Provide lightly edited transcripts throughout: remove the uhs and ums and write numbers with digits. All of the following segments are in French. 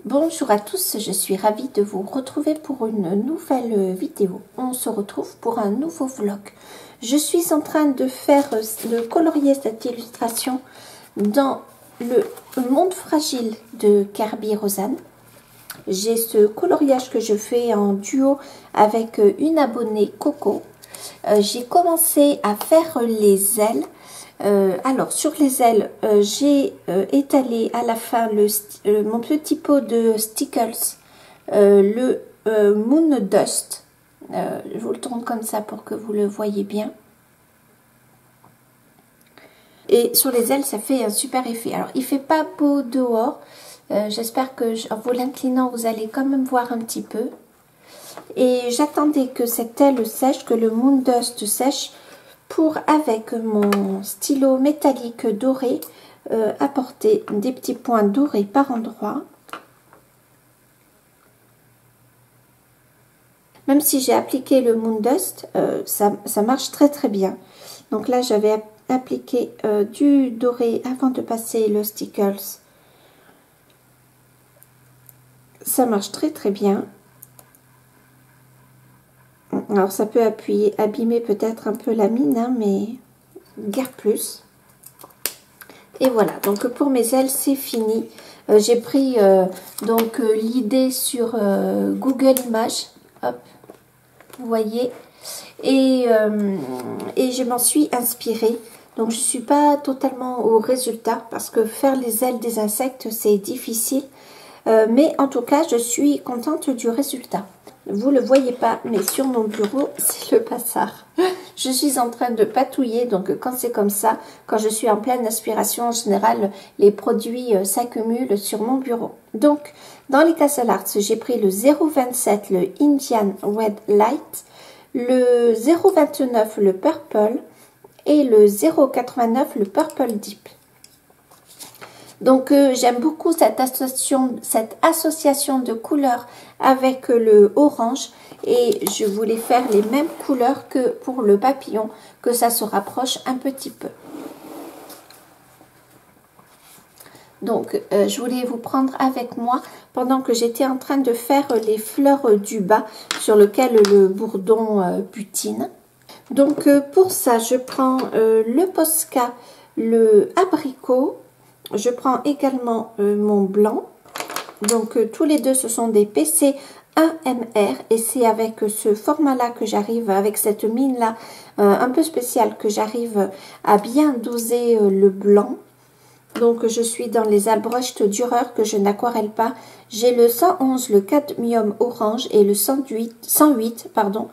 Bonjour à tous, je suis ravie de vous retrouver pour une nouvelle vidéo. On se retrouve pour un nouveau vlog. Je suis en train de faire le colorier cette illustration dans le monde fragile de Kerby Rosanne. J'ai ce coloriage que je fais en duo avec une abonnée Coco. J'ai commencé à faire les ailes. Alors sur les ailes, j'ai étalé à la fin mon petit pot de Stickles, le Moon Dust. Je vous le tourne comme ça pour que vous le voyez bien. Et sur les ailes, ça fait un super effet. Alors il fait pas beau dehors. J'espère que en vous l'inclinant, vous allez quand même voir un petit peu. Et j'attendais que cette aile sèche, que le Moon Dust sèche, pour, avec mon stylo métallique doré, apporter des petits points dorés par endroit. Même si j'ai appliqué le Moon Dust, ça marche très bien. Donc là, j'avais appliqué du doré avant de passer le Stickles. Ça marche très bien. Alors ça peut abîmer peut-être un peu la mine, hein, mais guère plus. Et voilà, donc pour mes ailes c'est fini. J'ai pris donc l'idée sur Google Images, hop, vous voyez, et je m'en suis inspirée. Donc je suis pas totalement au résultat parce que faire les ailes des insectes c'est difficile, mais en tout cas je suis contente du résultat. Vous ne le voyez pas, mais sur mon bureau, c'est le bazar. Je suis en train de patouiller, donc quand c'est comme ça, quand je suis en pleine aspiration, en général, les produits s'accumulent sur mon bureau. Donc, dans les Castle Arts, j'ai pris le 0,27, le Indian Red Light, le 0,29, le Purple, et le 0,89, le Purple Deep. Donc j'aime beaucoup cette association de couleurs avec le orange et je voulais faire les mêmes couleurs que pour le papillon, que ça se rapproche un petit peu. Donc je voulais vous prendre avec moi pendant que j'étais en train de faire les fleurs du bas sur lequel le bourdon butine. Donc pour ça je prends le Posca, le abricot. Je prends également mon blanc. Donc tous les deux ce sont des PC 1MR et c'est avec ce format là que j'arrive, avec cette mine là un peu spéciale, que j'arrive à bien doser le blanc. Donc je suis dans les Albrecht Dürer que je n'aquarelle pas. J'ai le 111, le cadmium orange, et le 108 pardon,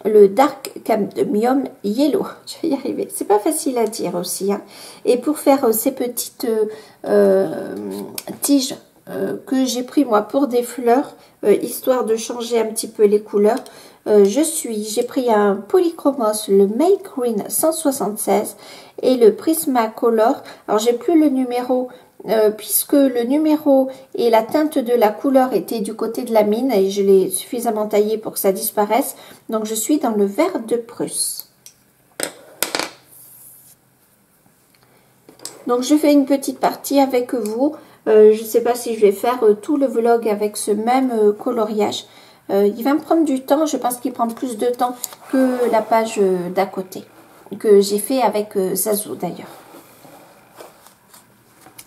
le Dark Cadmium Yellow. Je vais y arriver. C'est pas facile à dire aussi, hein. Et pour faire ces petites tiges que j'ai pris moi pour des fleurs, histoire de changer un petit peu les couleurs, j'ai pris un Polychromos, le Make Green 176 et le Prismacolor. Alors j'ai plus le numéro, puisque le numéro et la teinte de la couleur étaient du côté de la mine et je l'ai suffisamment taillé pour que ça disparaisse. Donc je suis dans le vert de Prusse. Donc je fais une petite partie avec vous. Je ne sais pas si je vais faire tout le vlog avec ce même coloriage. Il va me prendre du temps. Je pense qu'il prend plus de temps que la page d'à côté, que j'ai fait avec Zazu d'ailleurs.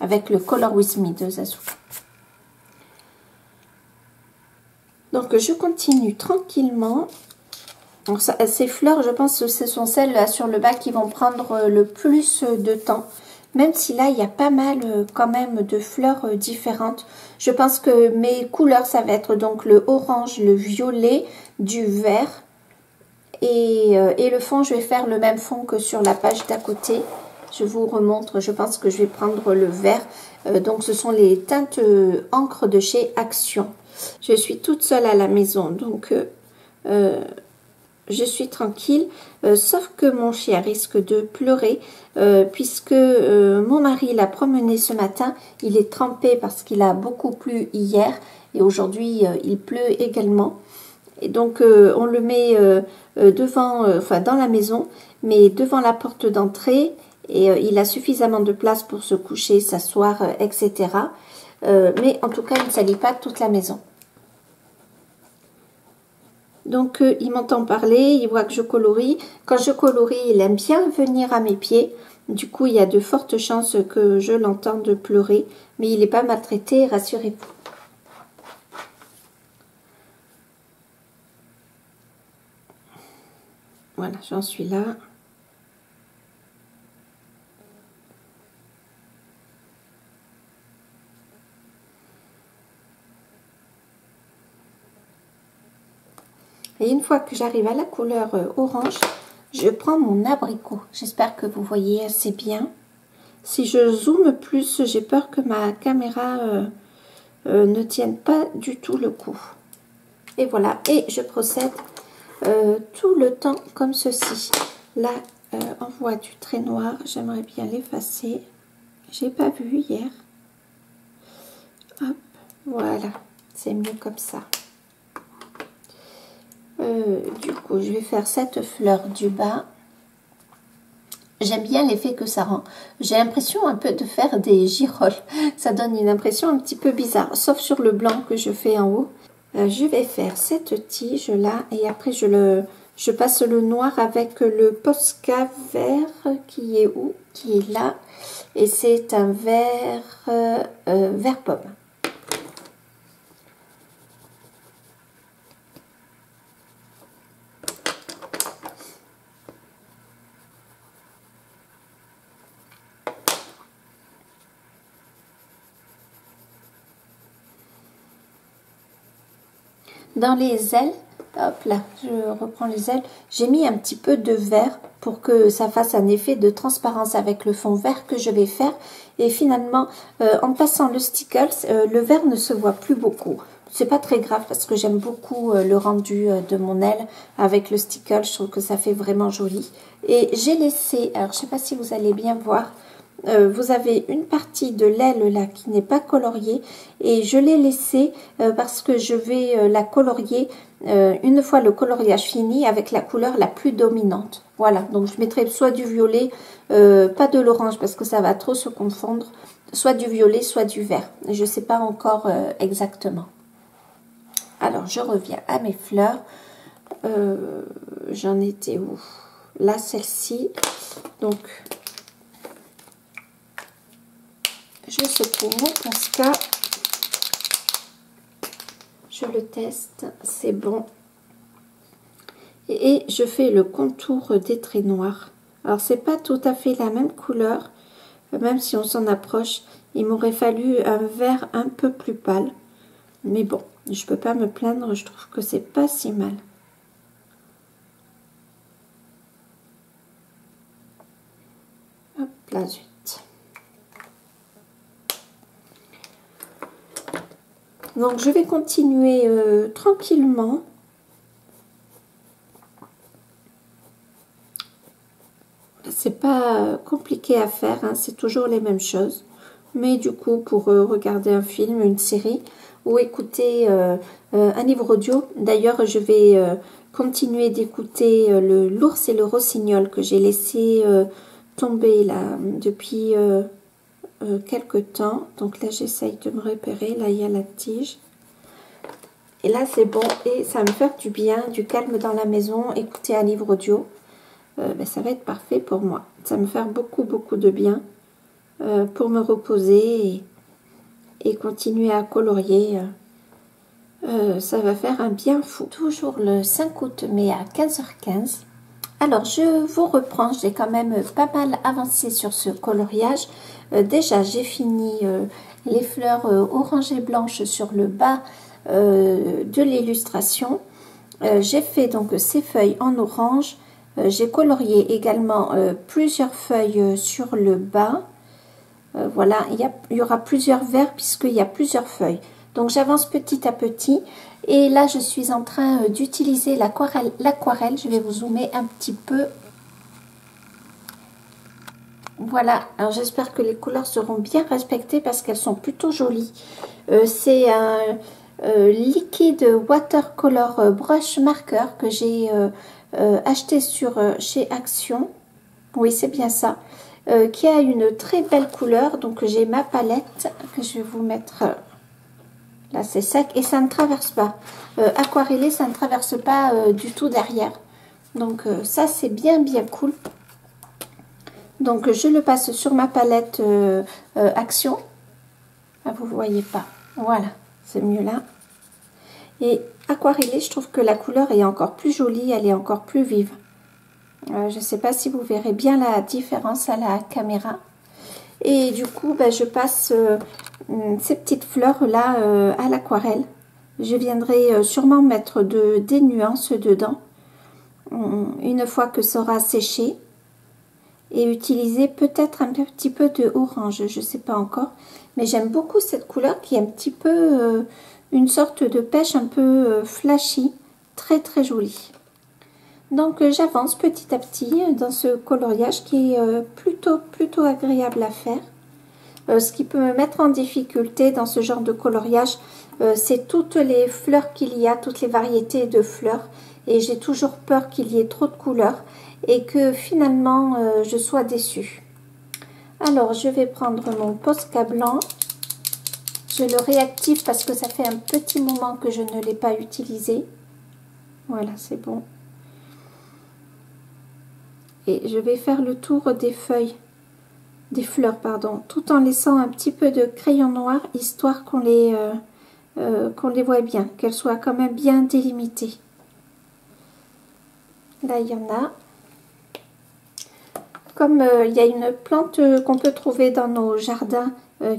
Avec le Color With Me de Zazu. Donc je continue tranquillement. Donc, ces fleurs, je pense que ce sont celles là sur le bas qui vont prendre le plus de temps. Même si là, il y a pas mal quand même de fleurs différentes. Je pense que mes couleurs, ça va être donc le orange, le violet, du vert. Et le fond, je vais faire le même fond que sur la page d'à côté. Je vous remontre, je pense que je vais prendre le vert. Donc ce sont les teintes encre de chez Action. Je suis toute seule à la maison, donc je suis tranquille, sauf que mon chien risque de pleurer puisque mon mari l'a promené ce matin. Il est trempé parce qu'il a beaucoup plu hier et aujourd'hui il pleut également. Et donc on le met devant, enfin dans la maison, mais devant la porte d'entrée, et il a suffisamment de place pour se coucher, s'asseoir, etc. mais en tout cas, il ne salit pas toute la maison. Donc, il m'entend parler, il voit que je colorie. Quand je colorie, il aime bien venir à mes pieds. Du coup, il y a de fortes chances que je l'entende pleurer. Mais il n'est pas maltraité, rassurez-vous. Voilà, j'en suis là. Et une fois que j'arrive à la couleur orange, je prends mon abricot. J'espère que vous voyez assez bien. Si je zoome plus, j'ai peur que ma caméra ne tienne pas du tout le coup. Et voilà, et je procède tout le temps comme ceci. Là, on voit du trait noir, j'aimerais bien l'effacer. J'ai pas vu hier. Hop, voilà, c'est mieux comme ça. Du coup, je vais faire cette fleur du bas. J'aime bien l'effet que ça rend. J'ai l'impression un peu de faire des girolles. Ça donne une impression un petit peu bizarre, sauf sur le blanc que je fais en haut. Je vais faire cette tige là et après je passe le noir avec le Posca vert qui est où? Qui est là. Et c'est un vert, vert pomme. Dans les ailes, hop là, je reprends les ailes, j'ai mis un petit peu de vert pour que ça fasse un effet de transparence avec le fond vert que je vais faire. Et finalement, en passant le stickles, le vert ne se voit plus beaucoup. C'est pas très grave parce que j'aime beaucoup le rendu de mon aile avec le stickle. Je trouve que ça fait vraiment joli. Et j'ai laissé, alors je sais pas si vous allez bien voir, vous avez une partie de l'aile là qui n'est pas coloriée et je l'ai laissée parce que je vais la colorier une fois le coloriage fini avec la couleur la plus dominante. Voilà, donc je mettrai soit du violet, pas de l'orange parce que ça va trop se confondre, soit du violet, soit du vert. Je ne sais pas encore exactement. Alors, je reviens à mes fleurs. J'en étais où? Là, celle-ci. Donc, je secoue mon Posca. Je le teste, c'est bon. Et je fais le contour des traits noirs. Alors, c'est pas tout à fait la même couleur, même si on s'en approche. Il m'aurait fallu un vert un peu plus pâle. Mais bon, je peux pas me plaindre, je trouve que c'est pas si mal. Hop là, zut. Donc, je vais continuer tranquillement. C'est pas compliqué à faire, hein, c'est toujours les mêmes choses. Mais du coup, pour regarder un film, une série ou écouter un livre audio, d'ailleurs, je vais continuer d'écouter l'ours et le rossignol que j'ai laissé tomber là depuis quelques temps. Donc là, j'essaye de me repérer. Là, il y a la tige. Et là, c'est bon et ça va me faire du bien, du calme dans la maison, écouter un livre audio. Ben, ça va être parfait pour moi. Ça va me faire beaucoup, beaucoup de bien pour me reposer et continuer à colorier. Ça va faire un bien fou. Toujours le 5 août, mais à 15h15. Alors, je vous reprends. J'ai quand même pas mal avancé sur ce coloriage. Déjà, j'ai fini les fleurs orange et blanche sur le bas de l'illustration. J'ai fait donc ces feuilles en orange. J'ai colorié également plusieurs feuilles sur le bas. Voilà, il y aura plusieurs verts puisqu'il y a plusieurs feuilles. Donc j'avance petit à petit. Et là, je suis en train d'utiliser l'aquarelle. Je vais vous zoomer un petit peu. Voilà, alors j'espère que les couleurs seront bien respectées parce qu'elles sont plutôt jolies. C'est un liquide watercolor brush marker que j'ai acheté chez Action. Oui, c'est bien ça. qui a une très belle couleur. Donc j'ai ma palette que je vais vous mettre là, c'est sec et ça ne traverse pas. Aquarellé, ça ne traverse pas du tout derrière. Donc ça c'est bien cool. Donc je le passe sur ma palette Action. Ah, vous voyez pas. Voilà, c'est mieux là. Et aquarellé, je trouve que la couleur est encore plus jolie, elle est encore plus vive. Je ne sais pas si vous verrez bien la différence à la caméra. Et du coup, ben, je passe ces petites fleurs là à l'aquarelle. Je viendrai sûrement mettre des nuances dedans une fois que ça aura séché. Et utiliser peut-être un petit peu de orange, je ne sais pas encore. Mais j'aime beaucoup cette couleur qui est un petit peu une sorte de pêche un peu flashy, très jolie. Donc j'avance petit à petit dans ce coloriage qui est plutôt agréable à faire. Ce qui peut me mettre en difficulté dans ce genre de coloriage, c'est toutes les fleurs qu'il y a, toutes les variétés de fleurs. Et j'ai toujours peur qu'il y ait trop de couleurs et que finalement je sois déçue. Alors je vais prendre mon Posca blanc. Je le réactive parce que ça fait un petit moment que je ne l'ai pas utilisé. Voilà, c'est bon. Et je vais faire le tour des feuilles, des fleurs, pardon, tout en laissant un petit peu de crayon noir, histoire qu'on les voit bien, qu'elles soient quand même bien délimitées. Là, il y en a. Comme il y a une plante qu'on peut trouver dans nos jardins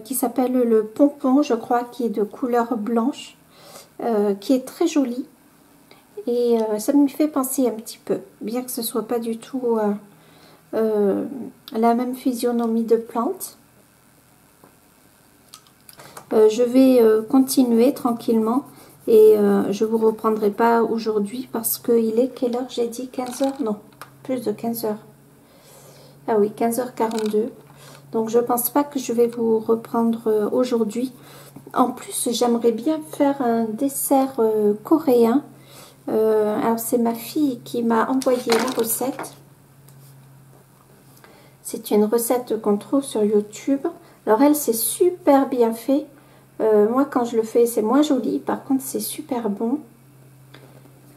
qui s'appelle le pompon, je crois, qui est de couleur blanche, qui est très jolie. Et ça me fait penser un petit peu, bien que ce soit pas du tout la même physionomie de plante. Je vais continuer tranquillement et je vous reprendrai pas aujourd'hui parce qu'il est quelle heure j'ai dit 15 h? Non, plus de 15 h. Ah oui, 15h42. Donc je pense pas que je vais vous reprendre aujourd'hui. En plus, j'aimerais bien faire un dessert coréen. Alors c'est ma fille qui m'a envoyé la recette. C'est une recette qu'on trouve sur YouTube. Alors elle, c'est super bien fait. Moi, quand je le fais, c'est moins joli. Par contre, c'est super bon.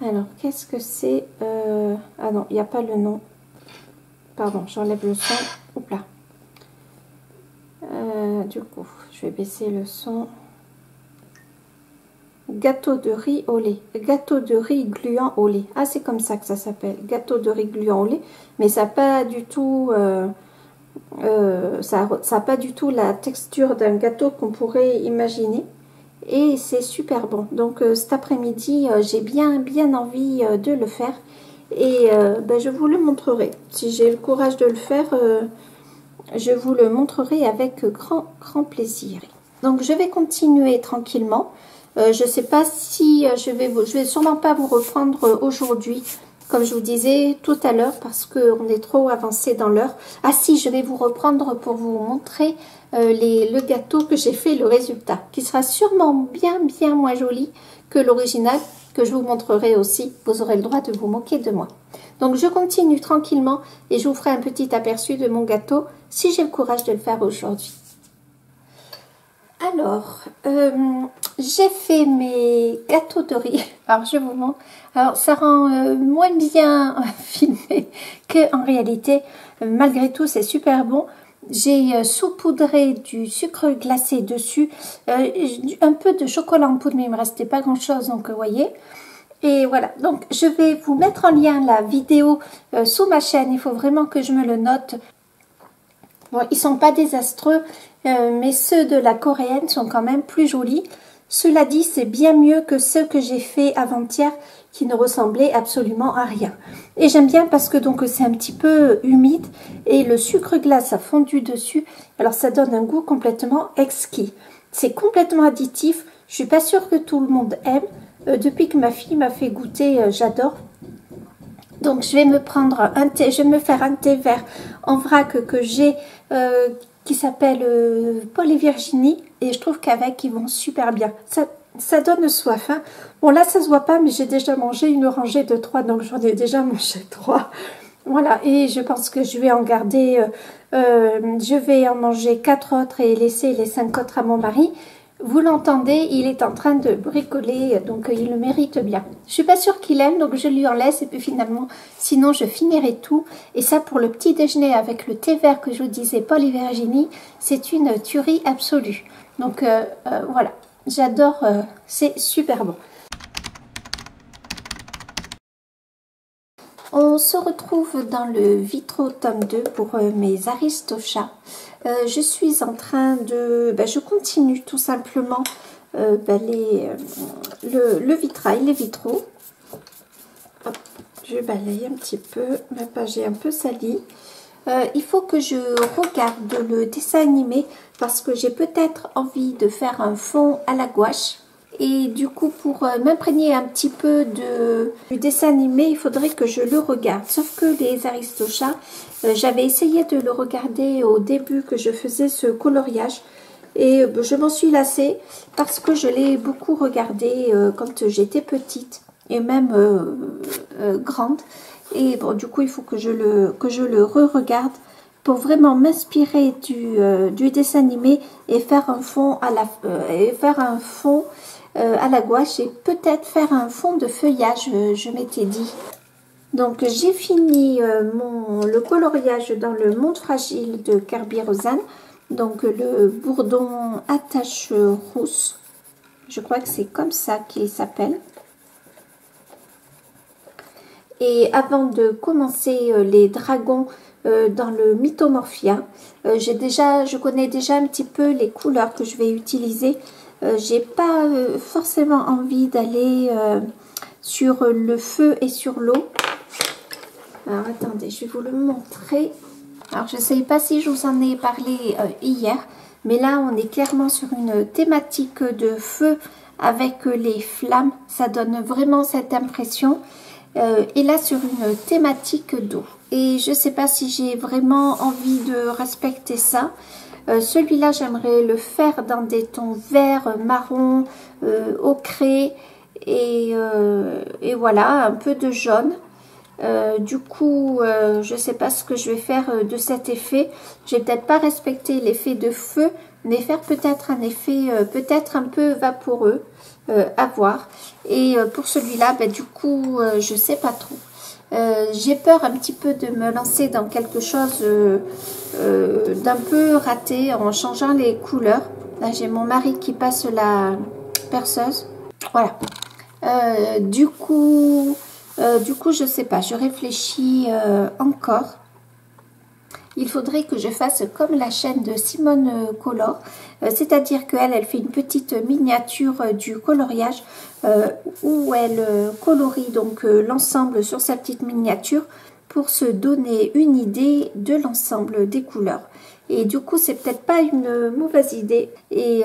Alors, qu'est-ce que c'est Ah non, il n'y a pas le nom. Pardon, j'enlève le son. Oups là. Du coup, je vais baisser le son. Gâteau de riz au lait. Gâteau de riz gluant au lait. Ah, c'est comme ça que ça s'appelle. Gâteau de riz gluant au lait. Mais ça n'a pas du tout... ça n'a pas du tout la texture d'un gâteau qu'on pourrait imaginer. Et c'est super bon. Donc cet après-midi, j'ai bien envie de le faire. Et ben, je vous le montrerai. Si j'ai le courage de le faire, je vous le montrerai avec grand plaisir. Donc je vais continuer tranquillement. Je ne sais pas si je vais sûrement pas vous reprendre aujourd'hui, comme je vous disais tout à l'heure, parce qu'on est trop avancé dans l'heure. Ah si, je vais vous reprendre pour vous montrer le gâteau que j'ai fait, le résultat, qui sera sûrement bien moins joli que l'original, que je vous montrerai aussi. Vous aurez le droit de vous moquer de moi. Donc je continue tranquillement et je vous ferai un petit aperçu de mon gâteau, si j'ai le courage de le faire aujourd'hui. Alors, j'ai fait mes gâteaux de riz. Alors, je vous montre. Alors, ça rend moins bien filmé qu'en réalité. Malgré tout, c'est super bon. J'ai saupoudré du sucre glacé dessus, un peu de chocolat en poudre, mais il ne me restait pas grand-chose, donc vous voyez. Et voilà, donc je vais vous mettre en lien la vidéo sous ma chaîne. Il faut vraiment que je me le note. Bon, ils sont pas désastreux, mais ceux de la coréenne sont quand même plus jolis. Cela dit, c'est bien mieux que ceux que j'ai fait avant-hier qui ne ressemblaient absolument à rien. Et j'aime bien parce que donc c'est un petit peu humide et le sucre glace a fondu dessus. Alors ça donne un goût complètement exquis. C'est complètement additif. Je suis pas sûre que tout le monde aime. Depuis que ma fille m'a fait goûter, j'adore. Donc je vais me prendre un thé, je vais me faire un thé vert en vrac que j'ai qui s'appelle Paul et Virginie, et je trouve qu'avec ils vont super bien. Ça donne soif. Hein. Bon là ça se voit pas, mais j'ai déjà mangé une rangée de 3, donc j'en ai déjà mangé 3. Voilà, et je pense que je vais en garder, je vais en manger 4 autres et laisser les 5 autres à mon mari. Vous l'entendez, il est en train de bricoler, donc il le mérite bien. Je suis pas sûre qu'il aime, donc je lui en laisse, et puis finalement, sinon je finirai tout. Et ça, pour le petit déjeuner avec le thé vert que je vous disais, Paul et Virginie, c'est une tuerie absolue. Donc voilà, j'adore, c'est super bon. On se retrouve dans le Vitro tome 2 pour mes Aristochats. Je suis en train de... je continue tout simplement le vitrail, les vitraux. Hop, je balaye un petit peu, ma page est un peu salie. Il faut que je regarde le dessin animé parce que j'ai peut-être envie de faire un fond à la gouache. Et du coup, pour m'imprégner un petit peu du dessin animé, il faudrait que je le regarde. Sauf que les Aristochats, j'avais essayé de le regarder au début que je faisais ce coloriage. Et je m'en suis lassée parce que je l'ai beaucoup regardé quand j'étais petite et même grande. Et bon, du coup, il faut que je le re-regarde pour vraiment m'inspirer du dessin animé et faire un fond à la gouache et peut-être faire un fond de feuillage, je m'étais dit. Donc j'ai fini le coloriage dans le monde fragile de Kerby Rosanne, donc le bourdon attache rousse, je crois que c'est comme ça qu'il s'appelle. Et avant de commencer les dragons dans le Mythomorphia, je connais déjà un petit peu les couleurs que je vais utiliser. J'ai pas forcément envie d'aller sur le feu et sur l'eau. Alors attendez, je vais vous le montrer. Alors je ne sais pas si je vous en ai parlé hier, mais là on est clairement sur une thématique de feu avec les flammes. Ça donne vraiment cette impression. Et là sur une thématique d'eau. Et je ne sais pas si j'ai vraiment envie de respecter ça. Celui-là, j'aimerais le faire dans des tons vert, marron, ocré et voilà, un peu de jaune. Du coup, je ne sais pas ce que je vais faire de cet effet. Je vais peut-être pas respecter l'effet de feu, mais faire peut-être un effet peut-être un peu vaporeux, à voir. Et pour celui-là, du coup, je sais pas trop. J'ai peur un petit peu de me lancer dans quelque chose d'un peu raté en changeant les couleurs. Là, j'ai mon mari qui passe la perceuse. Voilà. Du coup, je sais pas. Je réfléchis encore. Il faudrait que je fasse comme la chaîne de Simone Color, c'est-à-dire qu'elle, elle fait une petite miniature du coloriage où elle colorie donc l'ensemble sur sa petite miniature pour se donner une idée de l'ensemble des couleurs. Et du coup, c'est peut-être pas une mauvaise idée. Et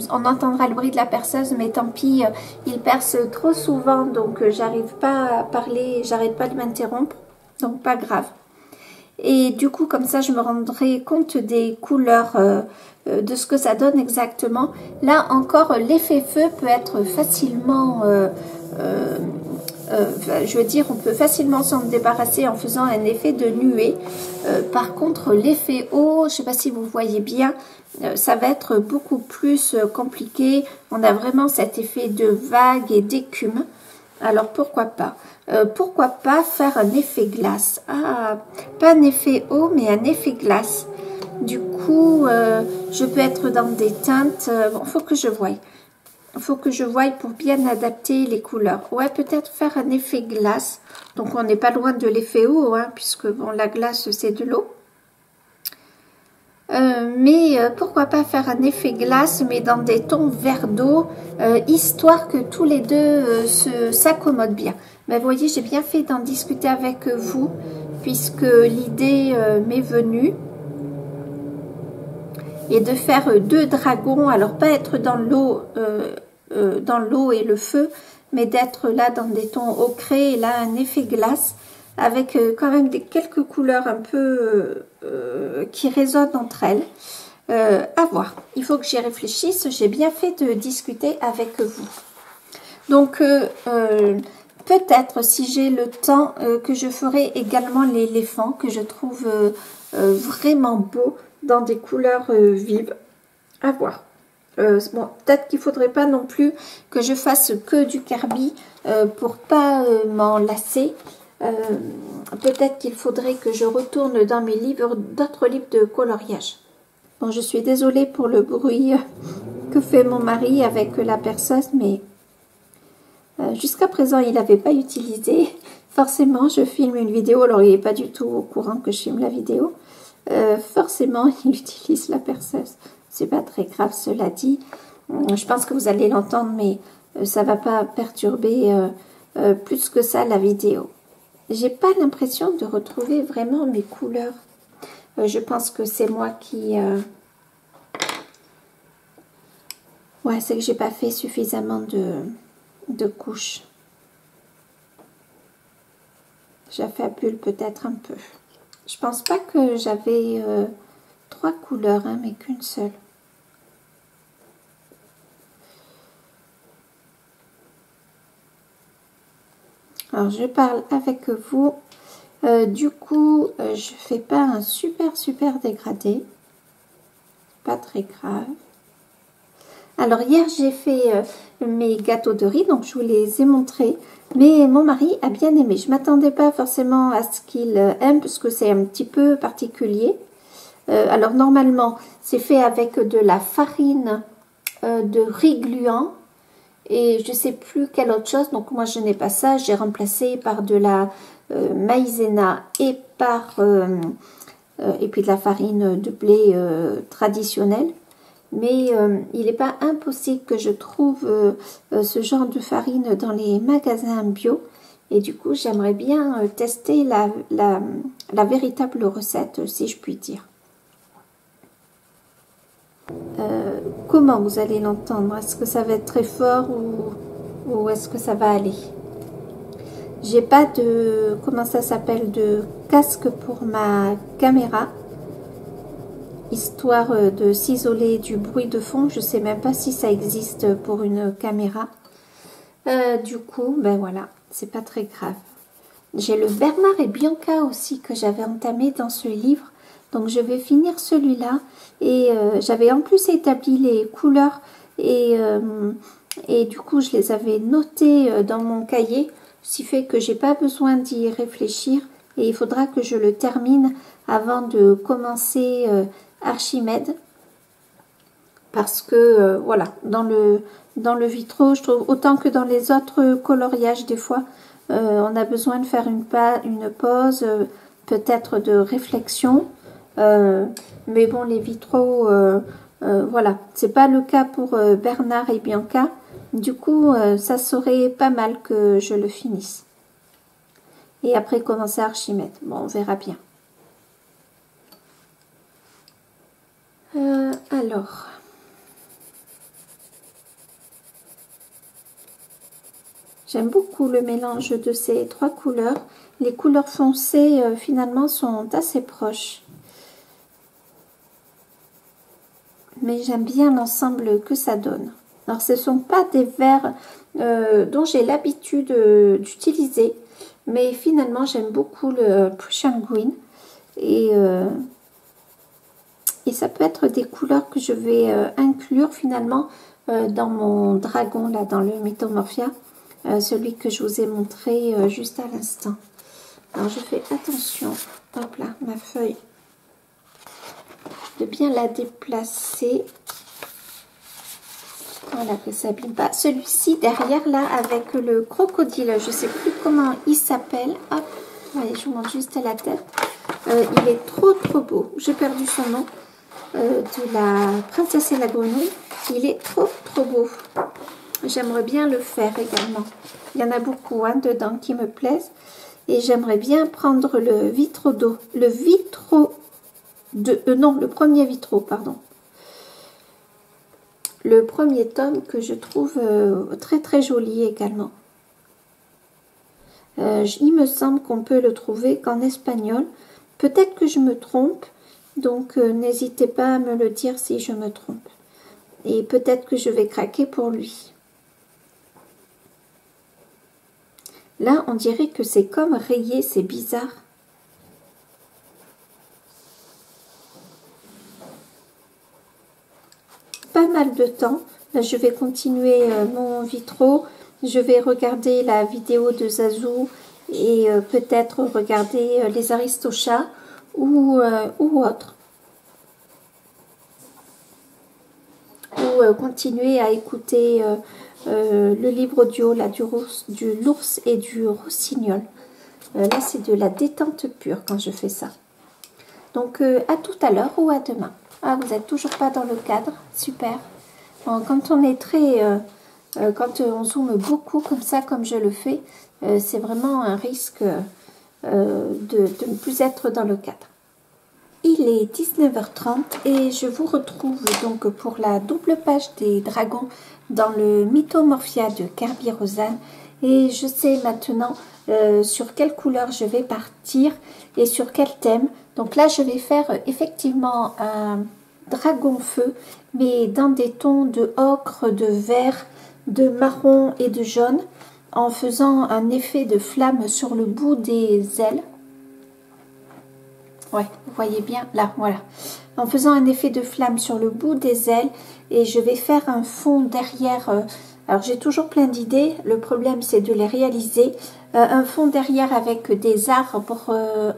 on entendra le bruit de la perceuse, mais tant pis, il perce trop souvent, donc j'arrive pas à parler, j'arrête pas de m'interrompre. Donc pas grave. Et du coup, comme ça, je me rendrai compte des couleurs, de ce que ça donne exactement. Là encore, l'effet feu peut être facilement, je veux dire, on peut facilement s'en débarrasser en faisant un effet de nuée. Par contre, l'effet eau, je ne sais pas si vous voyez bien, ça va être beaucoup plus compliqué. On a vraiment cet effet de vague et d'écume. Alors pourquoi pas? Pourquoi pas faire un effet glace? Ah, pas un effet eau, mais un effet glace. Du coup, je peux être dans des teintes. Bon, faut que je voie. Faut que je voie pour bien adapter les couleurs. Ouais, peut-être faire un effet glace. Donc, on n'est pas loin de l'effet eau, hein, puisque bon, la glace, c'est de l'eau. Mais pourquoi pas faire un effet glace, mais dans des tons vert d'eau, histoire que tous les deux s'accommodent bien. Mais vous voyez, j'ai bien fait d'en discuter avec vous, puisque l'idée m'est venue. Et de faire deux dragons, alors pas être dans l'eau et le feu, mais d'être là dans des tons ocrés, et là un effet glace, avec quand même quelques couleurs un peu qui résonnent entre elles. À voir. Il faut que j'y réfléchisse. J'ai bien fait de discuter avec vous. Donc, peut-être, si j'ai le temps, que je ferai également l'éléphant, que je trouve vraiment beau dans des couleurs vives. À voir. Bon, peut-être qu'il faudrait pas non plus que je fasse que du Kirby pour pas m'en lasser. Peut-être qu'il faudrait que je retourne dans mes livres, d'autres livres de coloriage. Bon, je suis désolée pour le bruit que fait mon mari avec la perceuse, mais jusqu'à présent, il n'avait pas utilisé. Forcément, je filme une vidéo, alors il n'est pas du tout au courant que je filme la vidéo. Forcément, il utilise la perceuse. C'est pas très grave, cela dit. Je pense que vous allez l'entendre, mais ça va pas perturber plus que ça la vidéo. J'ai pas l'impression de retrouver vraiment mes couleurs. Je pense que c'est moi qui... Ouais, c'est que j'ai pas fait suffisamment de couches. J'affabule peut-être un peu. Je pense pas que j'avais 3 couleurs, hein, mais qu'une seule. Alors, je parle avec vous. Du coup, je fais pas un super dégradé. Pas très grave. Alors, hier, j'ai fait mes gâteaux de riz, donc je vous les ai montrés. Mais mon mari a bien aimé. Je m'attendais pas forcément à ce qu'il aime, parce que c'est un petit peu particulier. Alors, normalement, c'est fait avec de la farine de riz gluant. Et je sais plus quelle autre chose, donc moi je n'ai pas ça, j'ai remplacé par de la maïzena et et puis de la farine de blé traditionnelle. Mais il n'est pas impossible que je trouve ce genre de farine dans les magasins bio. Et du coup, j'aimerais bien tester la véritable recette, si je puis dire. Comment vous allez l'entendre? Est-ce que ça va être très fort ou est-ce que ça va aller? J'ai pas de, comment ça s'appelle, de casque pour ma caméra, histoire de s'isoler du bruit de fond. Je sais même pas si ça existe pour une caméra. Du coup, ben voilà, c'est pas très grave. J'ai le Bernard et Bianca aussi que j'avais entamé dans ce livre. Donc je vais finir celui-là et j'avais en plus établi les couleurs et du coup je les avais notées dans mon cahier, ce qui fait que j'ai pas besoin d'y réfléchir et il faudra que je le termine avant de commencer Archimède, parce que voilà, dans le vitraux, je trouve autant que dans les autres coloriages des fois on a besoin de faire une pause, peut-être de réflexion. Mais bon, les vitraux, voilà, c'est pas le cas pour Bernard et Bianca. Du coup, ça serait pas mal que je le finisse. Et après, commencer Archimède. Bon, on verra bien. Alors... J'aime beaucoup le mélange de ces 3 couleurs. Les couleurs foncées, finalement, sont assez proches. Mais j'aime bien l'ensemble que ça donne. Alors, ce ne sont pas des verres dont j'ai l'habitude d'utiliser. Mais finalement, j'aime beaucoup le Prussian Green. Et ça peut être des couleurs que je vais inclure finalement dans mon dragon, là, dans le Mythomorphia. Celui que je vous ai montré juste à l'instant. Alors je fais attention, hop là, ma feuille, de bien la déplacer. Voilà, que ça abîme pas. Celui-ci derrière là, avec le crocodile, je sais plus comment il s'appelle. Hop, allez, je vous montre juste la tête. Il est trop beau. J'ai perdu son nom. De la princesse et la grenouille. Il est trop beau. J'aimerais bien le faire également. Il y en a beaucoup dedans qui me plaisent. Et j'aimerais bien prendre le vitraux d'eau. Le vitraux de... non, le premier vitraux, pardon. Le premier tome que je trouve très joli également. Il me semble qu'on peut le trouver qu'en espagnol. Peut-être que je me trompe. Donc n'hésitez pas à me le dire si je me trompe. Et peut-être que je vais craquer pour lui. Là, on dirait que c'est comme rayé, c'est bizarre. Pas mal de temps. Là, je vais continuer mon vitro. Je vais regarder la vidéo de Zazou et peut-être regarder les Aristochats ou autre. Ou continuer à écouter le livre audio là, du l'ours et du rossignol. Là, c'est de la détente pure quand je fais ça. Donc, à tout à l'heure ou à demain. Ah, vous n'êtes toujours pas dans le cadre. Super. Bon, quand on est très... quand on zoome beaucoup comme ça, comme je le fais, c'est vraiment un risque de ne plus être dans le cadre. Il est 19h30 et je vous retrouve donc pour la double page des dragons dans le Mythomorphia de Kerby Rosanes. Et je sais maintenant sur quelle couleur je vais partir et sur quel thème. Donc là, je vais faire effectivement un dragon feu, mais dans des tons de ocre, de vert, de marron et de jaune, en faisant un effet de flamme sur le bout des ailes. Ouais, vous voyez bien, là, voilà. En faisant un effet de flamme sur le bout des ailes, et je vais faire un fond derrière. Alors, j'ai toujours plein d'idées. Le problème, c'est de les réaliser. Un fond derrière avec des arbres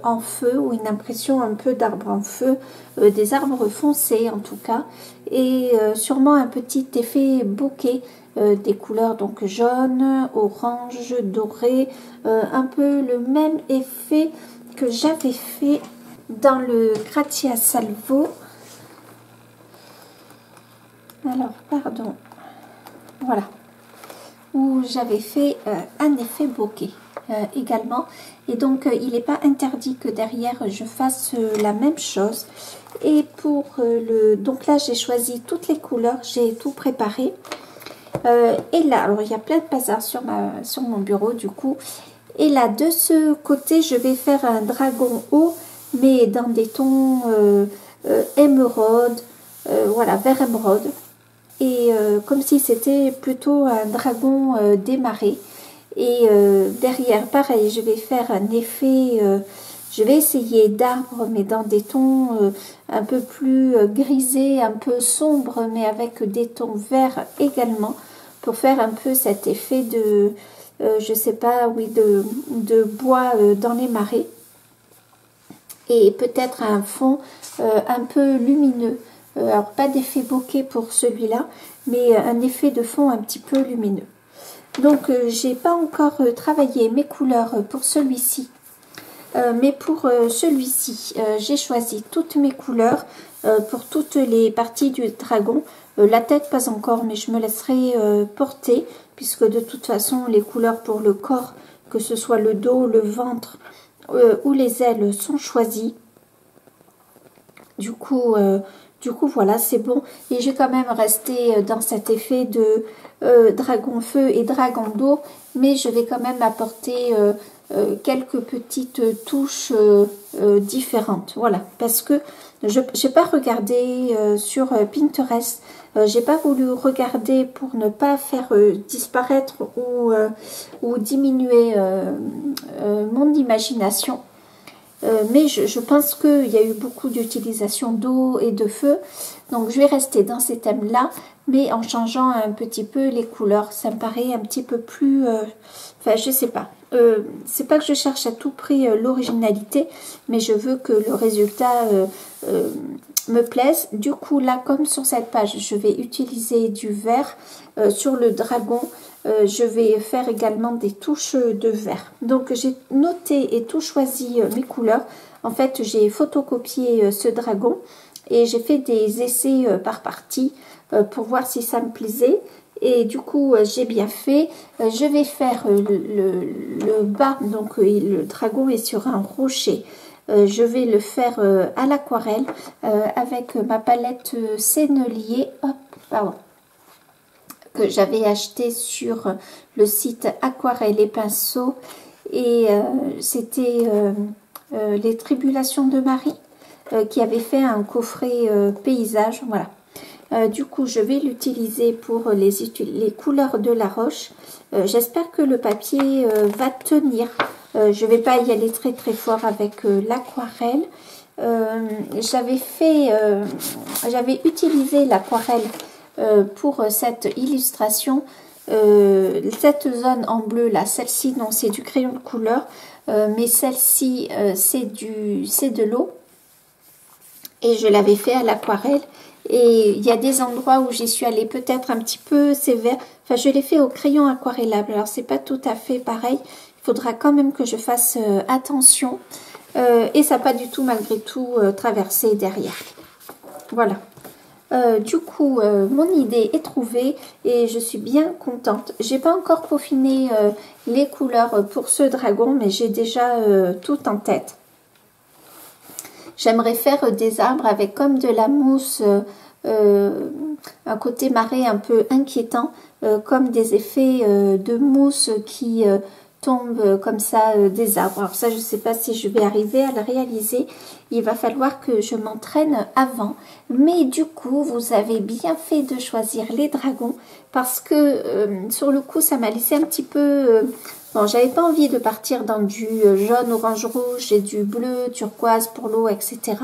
en feu, ou une impression un peu d'arbres en feu, des arbres foncés en tout cas, et sûrement un petit effet bokeh, des couleurs donc jaune, orange, doré, un peu le même effet que j'avais fait dans le Grazia Salvo. Alors, pardon. Voilà. Où j'avais fait un effet bokeh également. Et donc, il n'est pas interdit que derrière, je fasse la même chose. Et pour le... Donc là, j'ai choisi toutes les couleurs. J'ai tout préparé. Et là, alors, il y a plein de bazar sur mon bureau, du coup. Et là, de ce côté, je vais faire un dragon haut, mais dans des tons émeraude, voilà, vert émeraude. Et comme si c'était plutôt un dragon démarré. Et derrière, pareil, je vais faire un effet, je vais essayer d'arbre, mais dans des tons un peu plus grisés, un peu sombres, mais avec des tons verts également, pour faire un peu cet effet de, je sais pas, oui, de bois dans les marais. Et peut-être un fond un peu lumineux. Alors, pas d'effet bokeh pour celui-là, mais un effet de fond un petit peu lumineux. Donc, j'ai pas encore travaillé mes couleurs pour celui-ci. Mais pour celui-ci, j'ai choisi toutes mes couleurs pour toutes les parties du dragon. La tête, pas encore, mais je me laisserai porter, puisque de toute façon, les couleurs pour le corps, que ce soit le dos, le ventre ou les ailes, sont choisies. Du coup, voilà, c'est bon. Et j'ai quand même resté dans cet effet de dragon feu et dragon d'eau, mais je vais quand même apporter quelques petites touches différentes. Voilà, parce que je n'ai pas regardé sur Pinterest. J'ai pas voulu regarder pour ne pas faire disparaître ou diminuer mon imagination. Mais je pense qu'il y a eu beaucoup d'utilisation d'eau et de feu. Donc, je vais rester dans ces thèmes-là, mais en changeant un petit peu les couleurs. Ça me paraît un petit peu plus... Enfin, je sais pas. C'est pas que je cherche à tout prix l'originalité, mais je veux que le résultat me plaise. Du coup, là, comme sur cette page, je vais utiliser du vert sur le dragon. Je vais faire également des touches de vert. Donc, j'ai noté et tout choisi mes couleurs. En fait, j'ai photocopié ce dragon et j'ai fait des essais par partie pour voir si ça me plaisait. Et du coup, j'ai bien fait. Je vais faire le bas. Donc, le dragon est sur un rocher. Je vais le faire à l'aquarelle avec ma palette Sennelier. Hop, pardon. Que j'avais acheté sur le site Aquarelle et Pinceaux. Et c'était les Tribulations de Marie qui avait fait un coffret paysage. Voilà. Du coup, je vais l'utiliser pour les couleurs de la roche. J'espère que le papier va tenir. Je vais pas y aller très très fort avec l'aquarelle. J'avais utilisé l'aquarelle pour cette illustration. Cette zone en bleu là, celle-ci non, c'est du crayon de couleur, mais celle-ci c'est de l'eau, et je l'avais fait à l'aquarelle. Et il y a des endroits où j'y suis allée peut-être un petit peu sévère. Enfin, je l'ai fait au crayon aquarellable, alors c'est pas tout à fait pareil. Il faudra quand même que je fasse attention. Et ça n'a pas du tout malgré tout traversé derrière. Voilà. Du coup, mon idée est trouvée et je suis bien contente. J'ai pas encore peaufiné les couleurs pour ce dragon, mais j'ai déjà tout en tête. J'aimerais faire des arbres avec comme de la mousse, un côté marée un peu inquiétant, comme des effets de mousse qui tombent comme ça des arbres. Alors ça, je ne sais pas si je vais arriver à le réaliser. Il va falloir que je m'entraîne avant. Mais du coup, vous avez bien fait de choisir les dragons parce que sur le coup, ça m'a laissé un petit peu... Bon, j'avais pas envie de partir dans du jaune, orange, rouge et du bleu, turquoise pour l'eau, etc.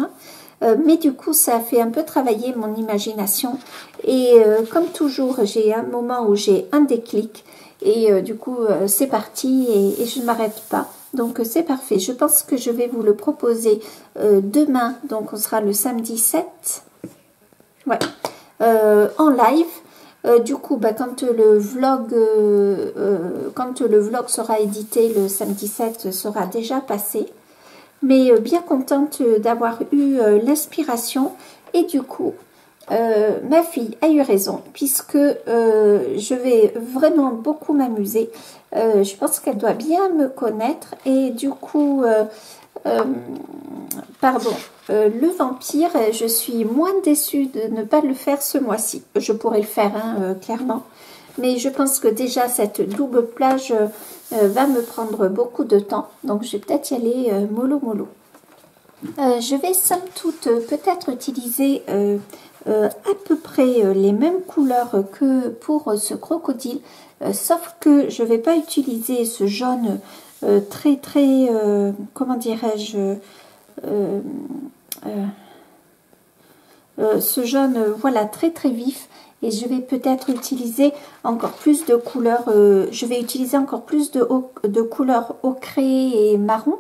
Mais du coup, ça a fait un peu travailler mon imagination. Et comme toujours, j'ai un moment où j'ai un déclic. Et du coup, c'est parti et je ne m'arrête pas. Donc, c'est parfait. Je pense que je vais vous le proposer demain. Donc, on sera le samedi 7. Ouais. En live. Du coup, bah, quand le vlog sera édité, le samedi 7 sera déjà passé. Mais bien contente d'avoir eu l'inspiration. Et du coup, ma fille a eu raison, puisque je vais vraiment beaucoup m'amuser. Je pense qu'elle doit bien me connaître. Et du coup... le vampire, je suis moins déçue de ne pas le faire ce mois-ci. Je pourrais le faire, hein, clairement. Mais je pense que déjà, cette double plage va me prendre beaucoup de temps. Donc, je vais peut-être y aller mollo mollo. Je vais somme toute peut-être utiliser à peu près les mêmes couleurs que pour ce crocodile. Sauf que je ne vais pas utiliser ce jaune très, comment dirais-je... ce jaune voilà très vif, et je vais peut-être utiliser encore plus de couleurs, je vais utiliser encore plus de couleurs ocré et marron,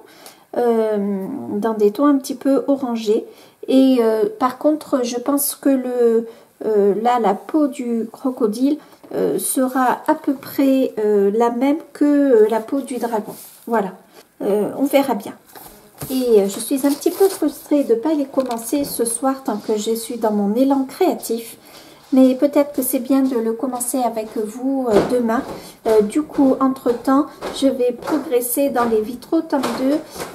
dans des tons un petit peu orangés. Et par contre, je pense que là la peau du crocodile sera à peu près la même que la peau du dragon. Voilà, on verra bien. Et je suis un petit peu frustrée de ne pas les commencer ce soir tant que je suis dans mon élan créatif. Mais peut-être que c'est bien de le commencer avec vous demain. Du coup, entre-temps, je vais progresser dans les vitraux tome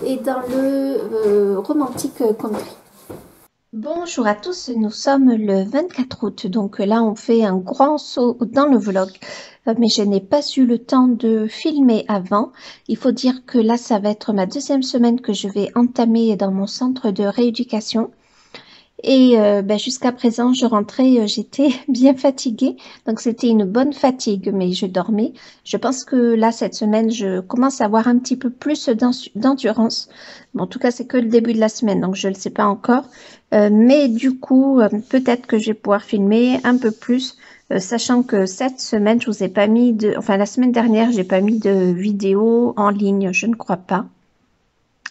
2 et dans le romantique country. Bonjour à tous, nous sommes le 24 août, donc là on fait un grand saut dans le vlog, mais je n'ai pas eu le temps de filmer avant. Il faut dire que là ça va être ma deuxième semaine que je vais entamer dans mon centre de rééducation. Et jusqu'à présent, je rentrais, j'étais bien fatiguée, donc c'était une bonne fatigue, mais je dormais. Je pense que là, cette semaine, je commence à avoir un petit peu plus d'endurance. Bon, en tout cas, c'est que le début de la semaine, donc je ne le sais pas encore. Mais du coup, peut-être que je vais pouvoir filmer un peu plus, sachant que cette semaine, je vous ai pas mis de... Enfin, la semaine dernière, j'ai pas mis de vidéo en ligne, je ne crois pas.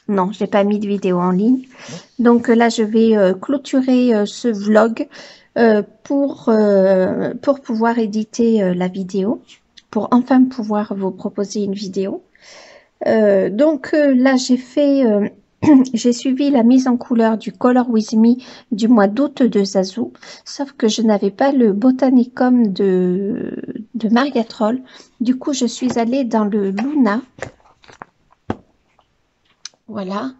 Non, je n'ai pas mis de vidéo en ligne. Donc là, je vais clôturer ce vlog pour pouvoir éditer la vidéo, pour enfin pouvoir vous proposer une vidéo. Donc là, j'ai fait, j'ai suivi la mise en couleur du Color With Me du mois d'août de Zazu, sauf que je n'avais pas le Botanicum de Margatrol. Du coup, je suis allée dans le Luna. Voilà.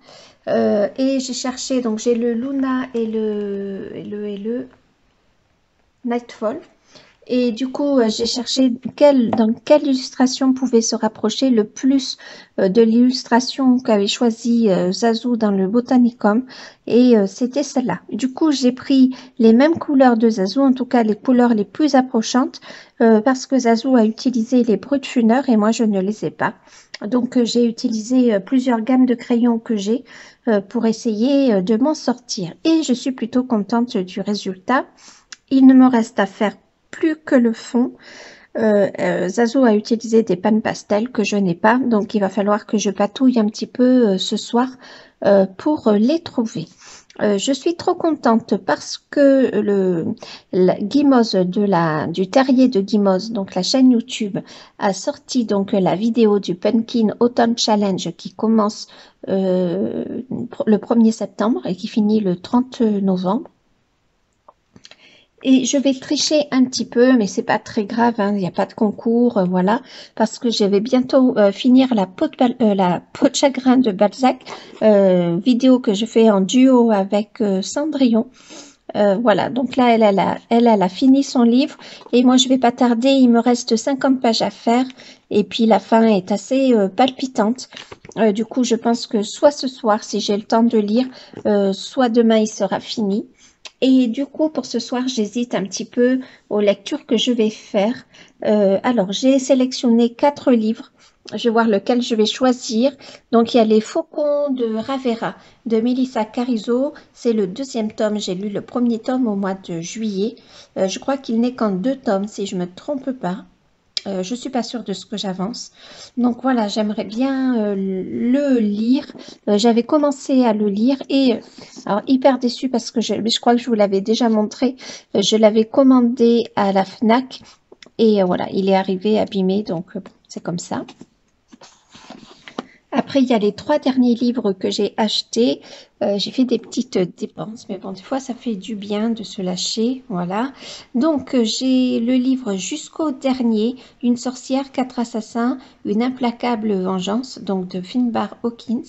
Et j'ai cherché, donc j'ai le Luna et le Nightfall. Et du coup, j'ai cherché dans quelle illustration pouvait se rapprocher le plus de l'illustration qu'avait choisi Zazu dans le Botanicum. Et c'était celle-là. Du coup, j'ai pris les mêmes couleurs de Zazu, en tout cas les couleurs les plus approchantes, parce que Zazu a utilisé les brut-funeurs et moi, je ne les ai pas. Donc, j'ai utilisé plusieurs gammes de crayons que j'ai pour essayer de m'en sortir. Et je suis plutôt contente du résultat. Il ne me reste à faire plus que le fond. Zazu a utilisé des pannes pastel que je n'ai pas, donc il va falloir que je patouille un petit peu ce soir pour les trouver. Je suis trop contente parce que la Guimauze du terrier de Guimauze, donc la chaîne YouTube, a sorti donc la vidéo du Pumpkin Autumn Challenge qui commence le 1er septembre et qui finit le 30 novembre. Et je vais tricher un petit peu, mais c'est pas très grave, hein, il n'y a pas de concours, voilà, parce que je vais bientôt finir la peau de chagrin de Balzac, vidéo que je fais en duo avec Cendrillon. Voilà, donc là, elle a fini son livre et moi, je vais pas tarder, il me reste 50 pages à faire et puis la fin est assez palpitante. Du coup, je pense que soit ce soir, si j'ai le temps de lire, soit demain, il sera fini. Et du coup, pour ce soir, j'hésite un petit peu aux lectures que je vais faire. Alors, j'ai sélectionné 4 livres. Je vais voir lequel je vais choisir. Donc, il y a Les Faucons de Ravera de Melissa Carizzo. C'est le 2e tome. J'ai lu le 1er tome au mois de juillet. Je crois qu'il n'est qu'en 2 tomes, si je ne me trompe pas. Je ne suis pas sûre de ce que j'avance. Donc voilà, j'aimerais bien le lire. J'avais commencé à le lire et alors hyper déçue parce que je crois que je vous l'avais déjà montré. Je l'avais commandé à la FNAC et voilà, il est arrivé abîmé, donc bon, c'est comme ça. Après, il y a les 3 derniers livres que j'ai achetés. J'ai fait des petites dépenses, mais bon, des fois, ça fait du bien de se lâcher, voilà. Donc, j'ai le livre jusqu'au dernier, Une sorcière, 4 assassins, une implacable vengeance, donc de Finbar Hawkins.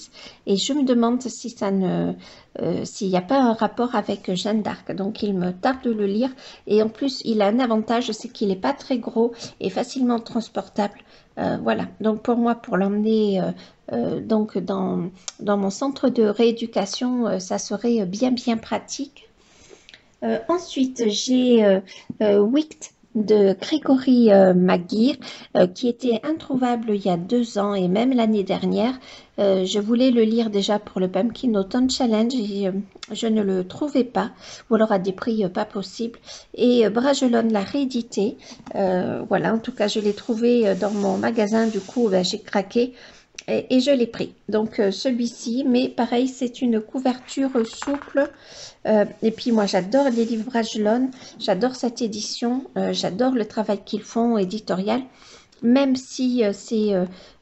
Et je me demande si ça ne, s'il n'y a pas un rapport avec Jeanne d'Arc. Donc, il me tarde de le lire. Et en plus, il a un avantage, c'est qu'il n'est pas très gros et facilement transportable. Voilà, donc pour moi, pour l'emmener donc dans mon centre de rééducation, ça serait bien pratique. Ensuite, j'ai Wicked de Grégory Maguire qui était introuvable il y a 2 ans et même l'année dernière. Je voulais le lire déjà pour le Pumpkin Autumn Challenge et je ne le trouvais pas, ou alors à des prix pas possibles. Et Bragelonne l'a réédité. Voilà, en tout cas, je l'ai trouvé dans mon magasin, du coup, ben, j'ai craqué. Et je l'ai pris. Donc celui-ci, mais pareil, c'est une couverture souple. Et puis moi, j'adore les livres Bragelonne, j'adore cette édition, j'adore le travail qu'ils font éditorial. Même si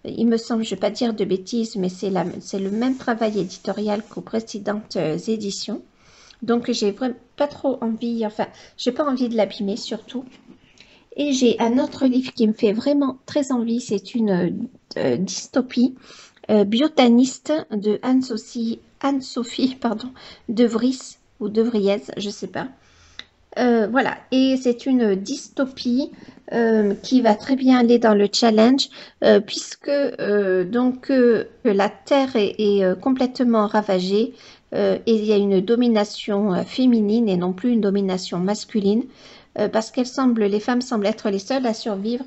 il me semble, je ne vais pas dire de bêtises, mais c'est le même travail éditorial qu'aux précédentes éditions. Donc j'ai vraiment pas trop envie, enfin, j'ai pas envie de l'abîmer surtout. Et j'ai un autre livre qui me fait vraiment très envie, c'est une dystopie biotaniste de Anne-Sophie de Vries ou de Vries, je ne sais pas. Voilà, et c'est une dystopie qui va très bien aller dans le challenge puisque la Terre est complètement ravagée et il y a une domination féminine et non plus une domination masculine parce les femmes semblent être les seules à survivre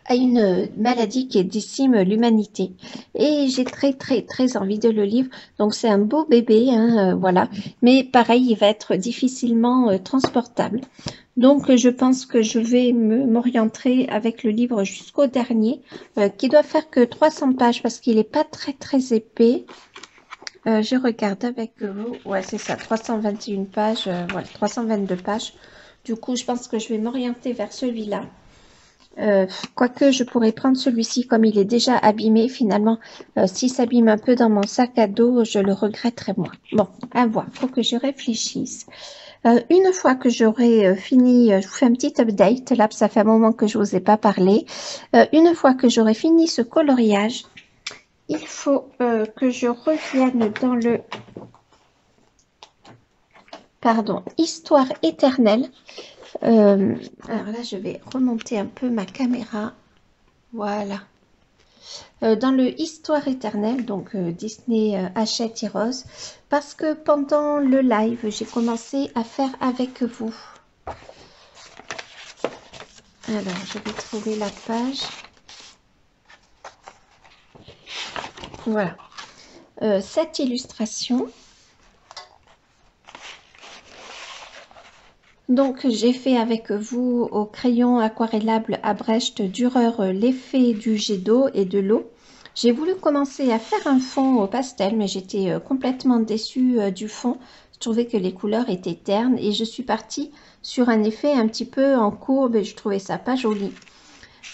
à une maladie qui décime l'humanité. Et j'ai très envie de le lire. Donc c'est un beau bébé, hein, voilà. Mais pareil, il va être difficilement transportable. Donc je pense que je vais m'orienter avec le livre jusqu'au dernier, qui doit faire que 300 pages parce qu'il n'est pas très épais. Je regarde avec vous. Ouais, c'est ça, 321 pages, voilà, 322 pages. Du coup, je pense que je vais m'orienter vers celui-là. Quoique je pourrais prendre celui-ci comme il est déjà abîmé finalement. S'il s'abîme un peu dans mon sac à dos, je le regretterai moins. Bon, à voir, faut que je réfléchisse. Une fois que j'aurai fini, je vous fais un petit update, là ça fait un moment que je vous ai pas parlé. Une fois que j'aurai fini ce coloriage, il faut que je revienne dans le... Pardon, Histoire éternelle. Alors là, je vais remonter un peu ma caméra. Voilà. Dans le Histoire éternelle, donc Disney Hachette Heroes, parce que pendant le live, j'ai commencé à faire avec vous. Alors, je vais trouver la page. Voilà. Cette illustration. Donc, j'ai fait avec vous au crayon aquarellable à Brecht Dürer l'effet du jet d'eau et de l'eau. J'ai voulu commencer à faire un fond au pastel, mais j'étais complètement déçue du fond. Je trouvais que les couleurs étaient ternes et je suis partie sur un effet un petit peu en courbe et je trouvais ça pas joli.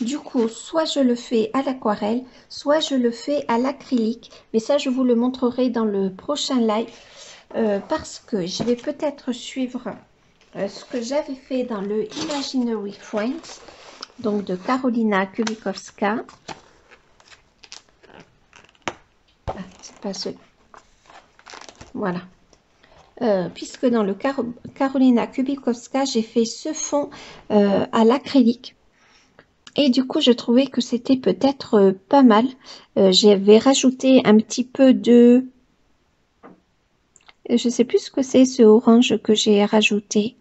Du coup, soit je le fais à l'aquarelle, soit je le fais à l'acrylique. Mais ça, je vous le montrerai dans le prochain live parce que je vais peut-être suivre ce que j'avais fait dans le Imaginary Friends, donc de Karolina Kubikowska. Ah, c'est pas ce. Voilà. Puisque dans le Karolina Kubikowska, j'ai fait ce fond à l'acrylique. Et du coup, je trouvais que c'était peut-être pas mal. J'avais rajouté un petit peu de... Je sais plus ce que c'est, ce orange que j'ai rajouté.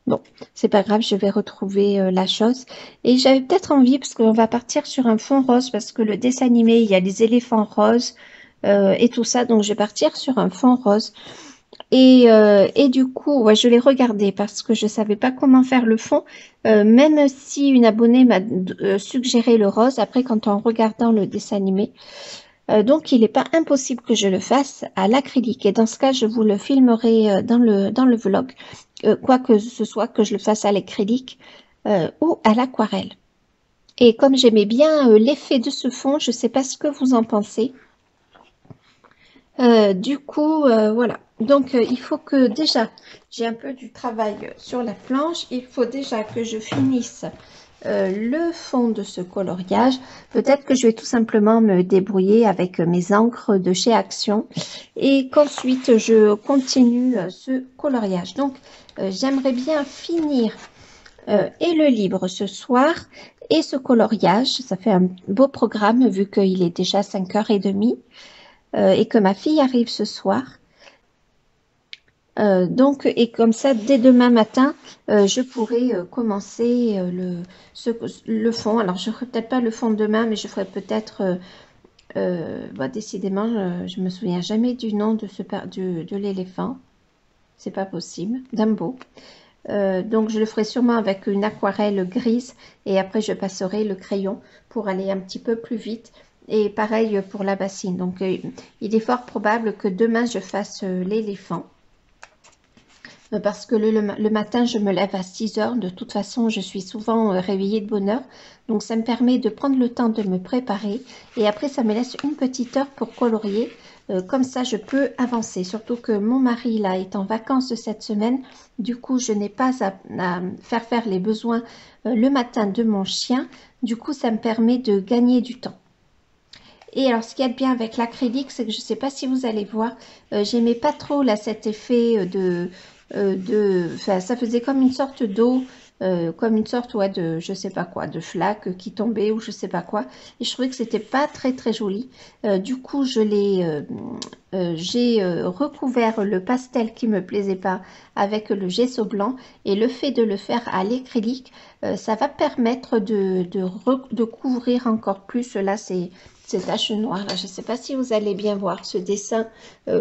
Bon, c'est pas grave, je vais retrouver la chose. Et j'avais peut-être envie, parce qu'on va partir sur un fond rose, parce que le dessin animé, il y a les éléphants roses et tout ça. Donc, je vais partir sur un fond rose. Et du coup, ouais, je l'ai regardé parce que je ne savais pas comment faire le fond. Même si une abonnée m'a suggéré le rose, après, quand en regardant le dessin animé, donc il n'est pas impossible que je le fasse à l'acrylique. Et dans ce cas, je vous le filmerai dans le vlog. Quoi que ce soit, que je le fasse à l'acrylique ou à l'aquarelle. Et comme j'aimais bien l'effet de ce fond, je ne sais pas ce que vous en pensez. Du coup, voilà. Donc, il faut que déjà, j'ai un peu du travail sur la planche. Il faut déjà que je finisse le fond de ce coloriage. Peut-être que je vais tout simplement me débrouiller avec mes encres de chez Action et qu'ensuite, je continue ce coloriage. Donc, j'aimerais bien finir et le livre ce soir et ce coloriage. Ça fait un beau programme vu qu'il est déjà 5h30. Et que ma fille arrive ce soir. Donc, et comme ça, dès demain matin, je pourrai commencer le fond. Alors, je ne ferai peut-être pas le fond demain, mais je ferai peut-être, décidément, je ne me souviens jamais du nom de l'éléphant. C'est pas possible. Dumbo. Donc, je le ferai sûrement avec une aquarelle grise et après, je passerai le crayon pour aller un petit peu plus vite. Et pareil pour la bassine. Donc, il est fort probable que demain, je fasse l'éléphant. Parce que le matin, je me lève à 6h. De toute façon, je suis souvent réveillée de bonne heure. Donc, ça me permet de prendre le temps de me préparer. Et après, ça me laisse une petite heure pour colorier. Comme ça, je peux avancer. Surtout que mon mari, là, est en vacances cette semaine. Du coup, je n'ai pas à faire les besoins le matin de mon chien. Du coup, ça me permet de gagner du temps. Et alors, ce qu'il y a de bien avec l'acrylique, c'est que je ne sais pas si vous allez voir, j'aimais pas trop là cet effet ça faisait comme une sorte d'eau, comme une sorte de, je sais pas quoi, de flaque qui tombait ou je sais pas quoi. Et je trouvais que c'était pas très très joli. Du coup, j'ai recouvert le pastel qui me plaisait pas avec le gesso blanc. Et le fait de le faire à l'acrylique, ça va permettre de couvrir encore plus. Là, ces taches noires là, je ne sais pas si vous allez bien voir ce dessin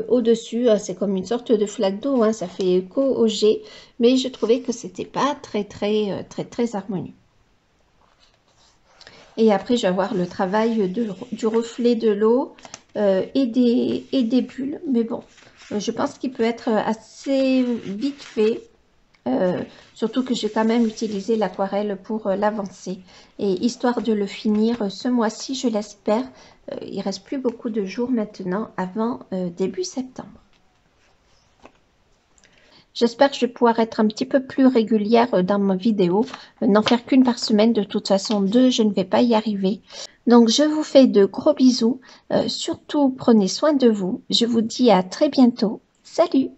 au-dessus, c'est comme une sorte de flaque d'eau, hein, ça fait écho au jet, mais je trouvais que c'était pas très harmonieux. Et après, je vais avoir le travail du reflet de l'eau et des bulles, mais bon, je pense qu'il peut être assez vite fait. Surtout que j'ai quand même utilisé l'aquarelle pour l'avancer. Et histoire de le finir ce mois-ci, je l'espère, il reste plus beaucoup de jours maintenant avant début septembre. J'espère que je vais pouvoir être un petit peu plus régulière dans ma vidéo, n'en faire qu'une par semaine. De toute façon, 2, je ne vais pas y arriver. Donc, je vous fais de gros bisous. Surtout, prenez soin de vous. Je vous dis à très bientôt. Salut!